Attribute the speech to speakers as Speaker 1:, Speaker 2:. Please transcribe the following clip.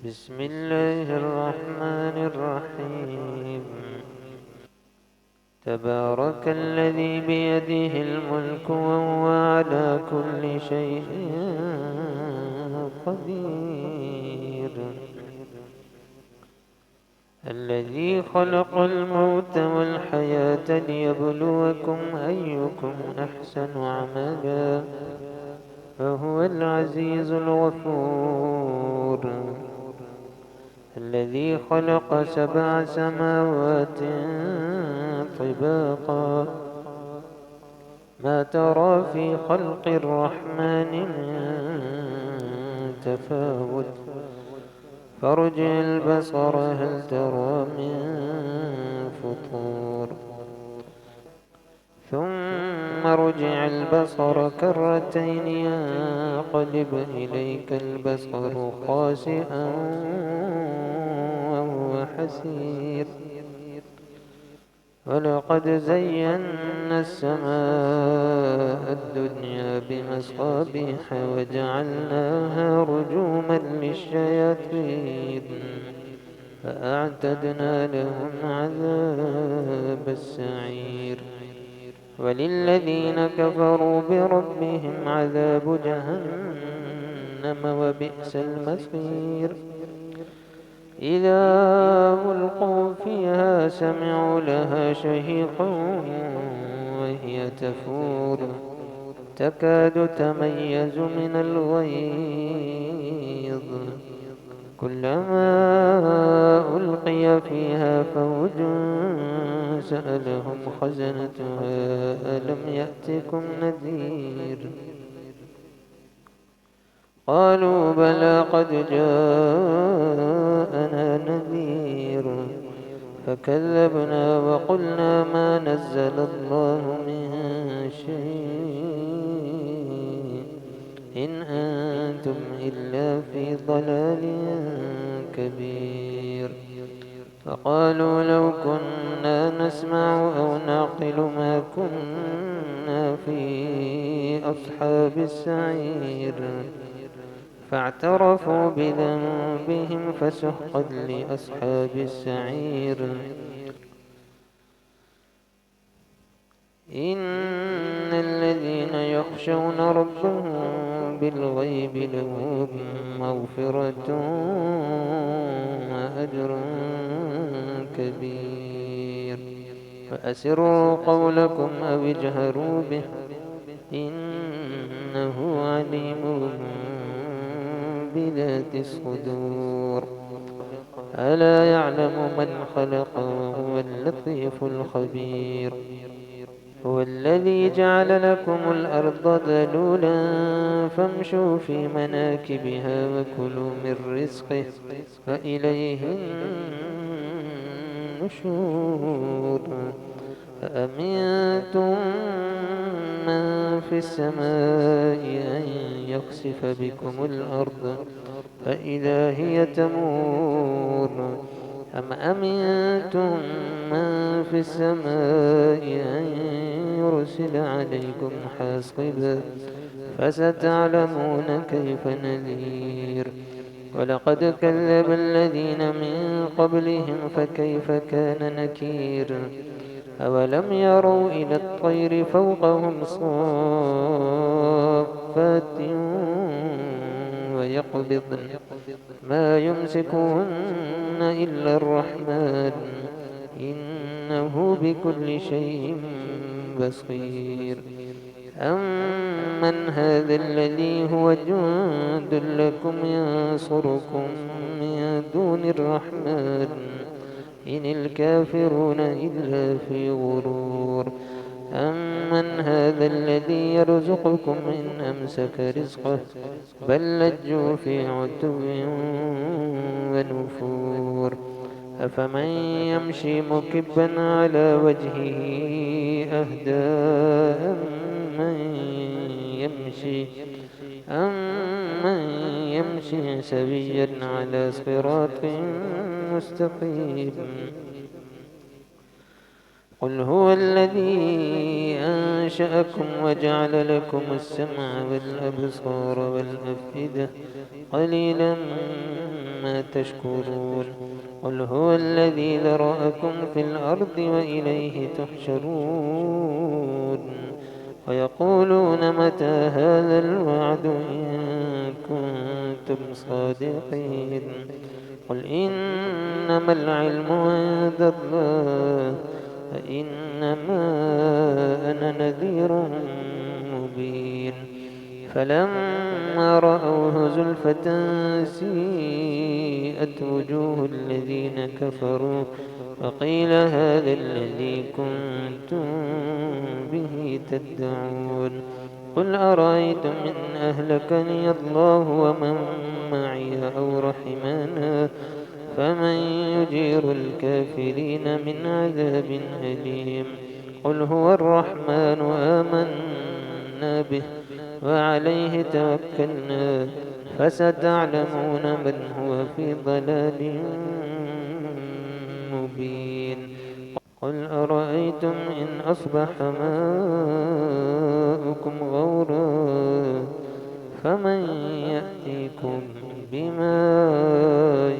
Speaker 1: بسم الله الرحمن الرحيم. تبارك الذي بيده الملك وهو على كل شيء قدير. الذي خلق الموت والحياة ليبلوكم أيكم أحسن عملا وهو العزيز الغفور. الذي خلق 7 سماوات طباقا ما ترى في خلق الرحمن من تفاوت فارجع البصر هل ترى من فطور ثم ارجع البصر كرتين ينقلب إليك البصر خاسئا وهو حسير. ولقد زينا السماء الدنيا بمصابيح وجعلناها رجوما للشياطين فأعتدنا لهم عذاب السعير. وللذين كفروا بربهم عذاب جهنم وبئس المصير. إذا ألقوا فيها سمعوا لها شهيقا وهي تفور تكاد تميز من الغيظ كلما ألقي فيها فوج سألهم خزنتها ألم يأتكم نذير قالوا بلى قد جاءنا نذير فكذبنا وقلنا ما نزل الله من شيء إن أنتم إلا في ضلال كبير. فقالوا لو كنا نسمع أو نعقل ما كنا في أصحاب السعير فاعترفوا بذنبهم فسحقا لأصحاب السعير. إن الذين يخشون ربهم بالغيب لهم مغفرة وأجر كبير. فأسروا قولكم أو اجهروا به إنه عليم بذات الصدور. ألا يعلم من خلق وهو اللطيف الخبير. هو الذي جعل لكم الأرض ذلولا فامشوا في مناكبها وكلوا من رزقه وإليه النشور. أأمنتم من في السماء أن يخسف بكم الأرض فإذا هي تمور أم أمنتم من في السماء أن يرسل عليكم حاصبا فستعلمون كيف نذير. ولقد كذب الذين من قبلهم فكيف كان نكير. أولم يروا إلى الطير فوقهم صافات ويقبضن ما يمسكهن إلا الرحمن إنه بكل شيء بصير. أمن هذا الذي هو جند لكم ينصركم من دون الرحمن إن الكافرون إلا في غرور. أمن هذا الذي يرزقكم إن أمسك رزقه بل لجوا في عتو ونفور. أفمن يمشي مكبا على وجهه أهدى أمن يمشي سويا على صراط مستقيم. قل هو الذي أنشأكم وجعل لكم السمع والأبصار والأفئدة قليلا ما تشكرون قل هو الذي ذرأكم في الأرض وإليه تحشرون ويقولون متى هذا الوعد إن كنتم صادقين قل إنما العلم عند الله فإنما أنا نذير مبين فلما رأوه زلفة سيئت وجوه الذين كفروا وقيل هذا الذي كنتم به تدعون قل أرأيتم إن أهلكني الله ومن معي أو رحمنا فمن يجير الكافرين من عذاب أليم قل هو الرحمن آمنا به وعليه توكلنا فستعلمون من هو في ضلال مبين قل أرأيتم إن أصبح ماؤكم غورا فمن يأتيكم بماء